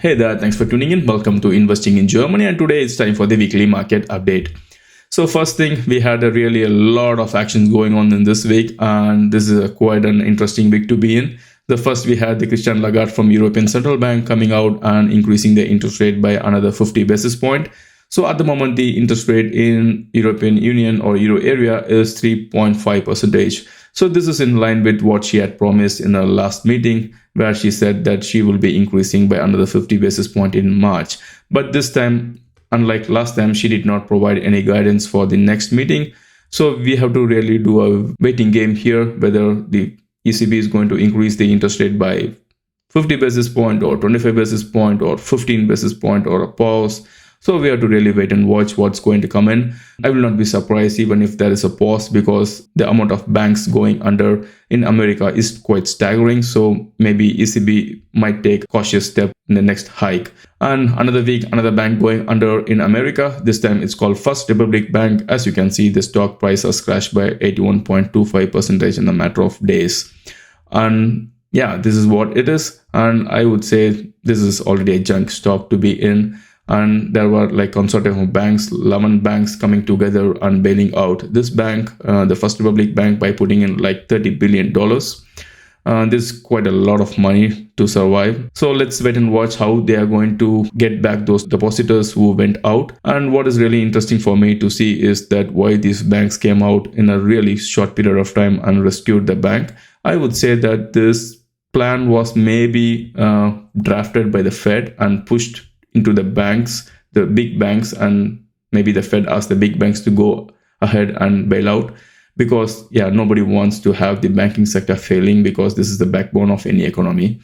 Hey there, thanks for tuning in. Welcome to Investing in Germany, and today it's time for the weekly market update. So first thing, we had a lot of actions going on in this week, and this is quite an interesting week to be in. The first, we had the Christian Lagarde from European Central Bank coming out and increasing the interest rate by another 50 basis point. So at the moment, the interest rate in European Union or Euro area is 3.5%. So this is in line with what she had promised in her last meeting, where she said that she will be increasing by another 50 basis point in March. But this time, unlike last time, she did not provide any guidance for the next meeting. So we have to really do a waiting game here, whether the ECB is going to increase the interest rate by 50 basis point or 25 basis point or 15 basis point or a pause. So we have to really wait and watch what's going to come in. I will not be surprised even if there is a pause, because the amount of banks going under in America is quite staggering. So maybe ECB might take a cautious step in the next hike. And another week, another bank going under in America. This time it's called First Republic Bank. As you can see, the stock price has crashed by 81.25% in a matter of days. And yeah, this is what it is. And I would say this is already a junk stock to be in. And there were like consortium of banks, 11 banks coming together and bailing out this bank, the First Republic Bank, by putting in like $30 billion. This is quite a lot of money to survive. So let's wait and watch how they are going to get back those depositors who went out. And what is really interesting for me to see is that why these banks came out in a really short period of time and rescued the bank. I would say that this plan was maybe drafted by the Fed and pushed into the banks, the big banks, and maybe the Fed asked the big banks to go ahead and bail out, because nobody wants to have the banking sector failing, because this is the backbone of any economy.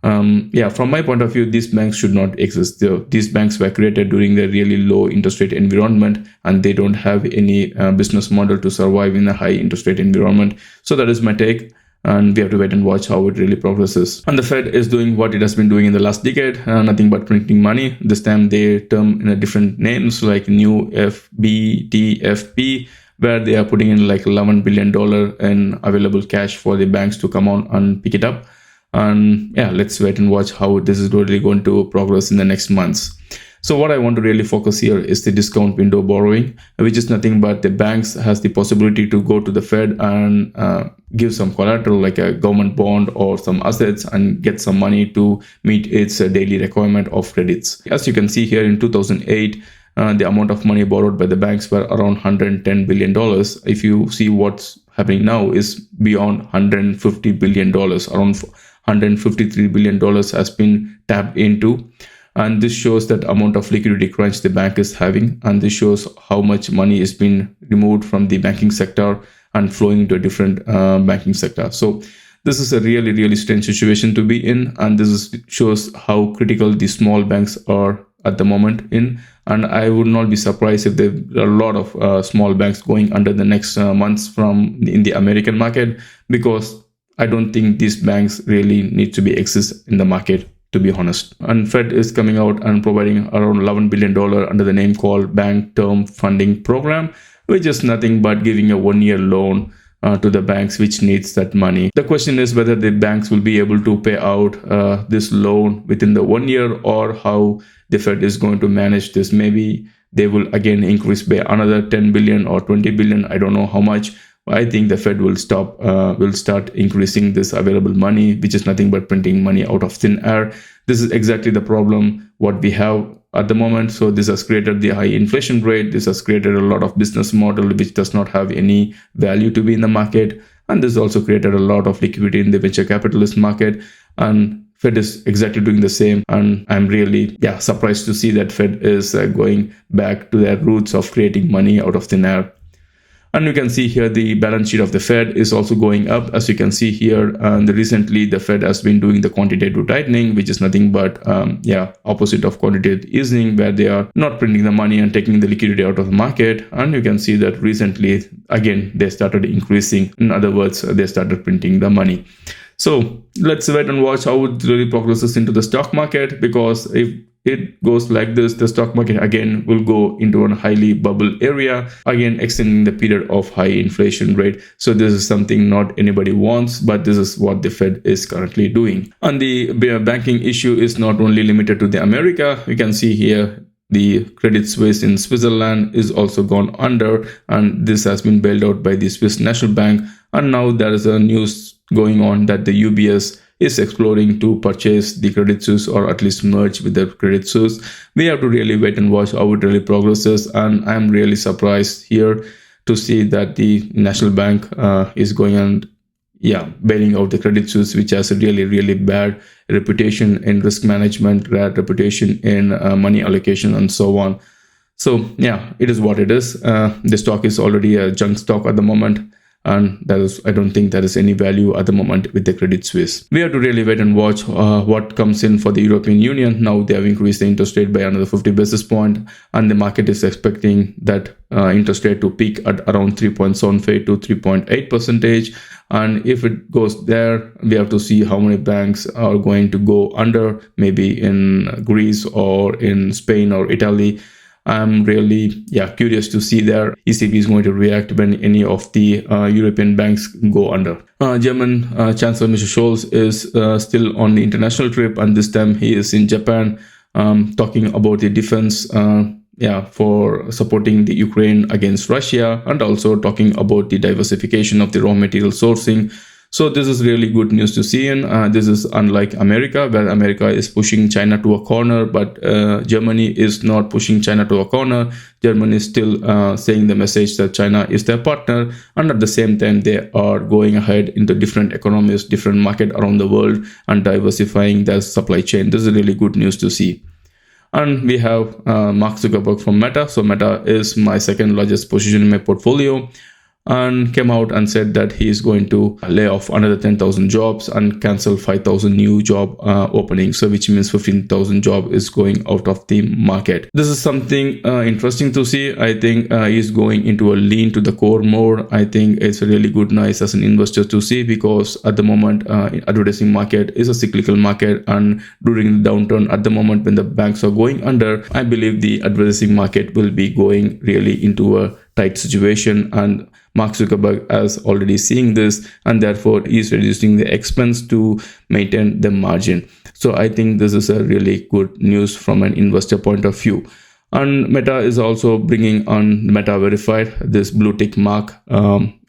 From my point of view, these banks should not exist. These banks were created during the really low interest rate environment, and they don't have any business model to survive in a high interest rate environment. So that is my take. And we have to wait and watch how it really progresses. And the Fed is doing what it has been doing in the last decade, nothing but printing money. This time they term in a different names like new FBTFP, where they are putting in like $11 billion in available cash for the banks to come on and pick it up. And let's wait and watch how this is really going to progress in the next months. So what I want to really focus here is the discount window borrowing, which is nothing but the banks has the possibility to go to the Fed and give some collateral like a government bond or some assets and get some money to meet its daily requirement of credits. As you can see here, in 2008, the amount of money borrowed by the banks were around $110 billion. If you see what's happening now is beyond $150 billion, around $153 billion has been tapped into. And this shows that amount of liquidity crunch the bank is having. And this shows how much money is being removed from the banking sector and flowing into a different banking sector. So this is a really, really strange situation to be in. And this shows how critical the small banks are at the moment in. And I would not be surprised if there are a lot of small banks going under the next months in the American market, because I don't think these banks really need to be exist in the market, to be honest. And Fed is coming out and providing around $11 billion under the name called Bank Term Funding Program, which is nothing but giving a 1-year loan to the banks which needs that money. The question is whether the banks will be able to pay out this loan within the 1 year, or how the Fed is going to manage this. Maybe they will again increase by another 10 billion or 20 billion. I don't know how much. I think the Fed will start increasing this available money, which is nothing but printing money out of thin air. This is exactly the problem what we have at the moment. So this has created the high inflation rate. This has created a lot of business model which does not have any value to be in the market. And this also created a lot of liquidity in the venture capitalist market. And Fed is exactly doing the same. And I'm really surprised to see that Fed is going back to their roots of creating money out of thin air. And you can see here the balance sheet of the Fed is also going up, as you can see here. And recently the Fed has been doing the quantitative tightening, which is nothing but opposite of quantitative easing, where they are not printing the money and taking the liquidity out of the market. And you can see that recently again they started increasing. In other words, they started printing the money. So let's wait and watch how it really progresses into the stock market, because if it goes like this, the stock market again will go into a highly bubble area, again extending the period of high inflation rate. So this is something not anybody wants, but this is what the Fed is currently doing. And the banking issue is not only limited to the America. You can see here the Credit Suisse in Switzerland is also gone under, and this has been bailed out by the Swiss National Bank. And now there is a news going on that the UBS is exploring to purchase the Credit Suisse, or at least merge with the Credit Suisse. We have to really wait and watch how it really progresses, and I'm really surprised here to see that the National Bank is going and bailing out the Credit Suisse, which has a really bad reputation in risk management, bad reputation in money allocation, and so on. So it is what it is. The stock is already a junk stock at the moment, and I don't think there is any value at the moment with the Credit Suisse. We have to really wait and watch what comes in for the European Union. Now they have increased the interest rate by another 50 basis points, and the market is expecting that interest rate to peak at around 3.75 to 3.8%. And if it goes there, we have to see how many banks are going to go under, maybe in Greece or in Spain or Italy. I'm really curious to see there ECB is going to react when any of the European banks go under. German Chancellor Mr. Scholz is still on the international trip, and this time he is in Japan talking about the defense for supporting the Ukraine against Russia, and also talking about the diversification of the raw material sourcing. So this is really good news to see, and this is unlike America, where America is pushing China to a corner, but Germany is not pushing China to a corner. Germany is still saying the message that China is their partner, and at the same time they are going ahead into different economies, different market around the world, and diversifying their supply chain. This is really good news to see. And we have Mark Zuckerberg from Meta. So Meta is my second largest position in my portfolio, and came out and said that he is going to lay off another 10,000 jobs and cancel 5,000 new job openings. So which means 15,000 job is going out of the market. This is something interesting to see. I think he's going into a lean to the core more. I think it's really good, nice as an investor to see, because at the moment advertising market is a cyclical market, and during the downturn at the moment when the banks are going under, I believe the advertising market will be going really into a tight situation, and Mark Zuckerberg is already seeing this, and therefore is reducing the expense to maintain the margin. So I think this is a really good news from an investor point of view. And Meta is also bringing on Meta Verified, this blue tick mark,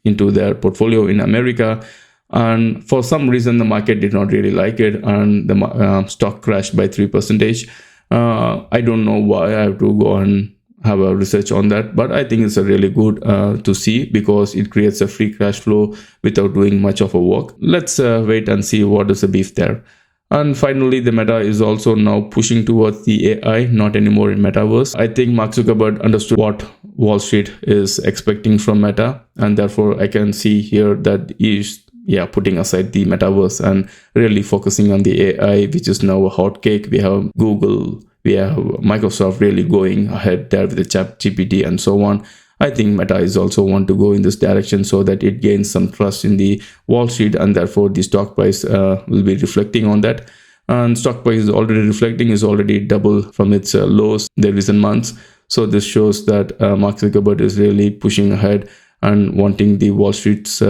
into their portfolio in America. And for some reason, the market did not really like it, and the stock crashed by 3%. I don't know why. I have to go and have a research on that, but I think it's a really good to see, because it creates a free cash flow without doing much of a work. Let's wait and see what is the beef there. And finally, the Meta is also now pushing towards the AI, not anymore in metaverse. I think Mark Zuckerberg understood what Wall Street is expecting from Meta, and therefore I can see here that he is putting aside the metaverse and really focusing on the AI, which is now a hot cake. We have Google, we have Microsoft really going ahead there with the ChatGPT and so on. I think Meta is also want to go in this direction so that it gains some trust in the Wall Street, and therefore the stock price will be reflecting on that. And stock price is already reflecting, is already double from its lows in the recent months. So this shows that Mark Zuckerberg is really pushing ahead and wanting the Wall Street's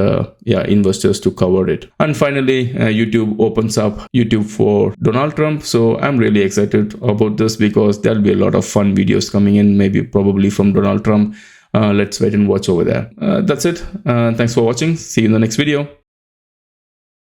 investors to cover it. And finally, YouTube opens up YouTube for Donald Trump. So I'm really excited about this, because there'll be a lot of fun videos coming in, maybe probably from Donald Trump. Let's wait and watch over there. That's it. Thanks for watching. See you in the next video.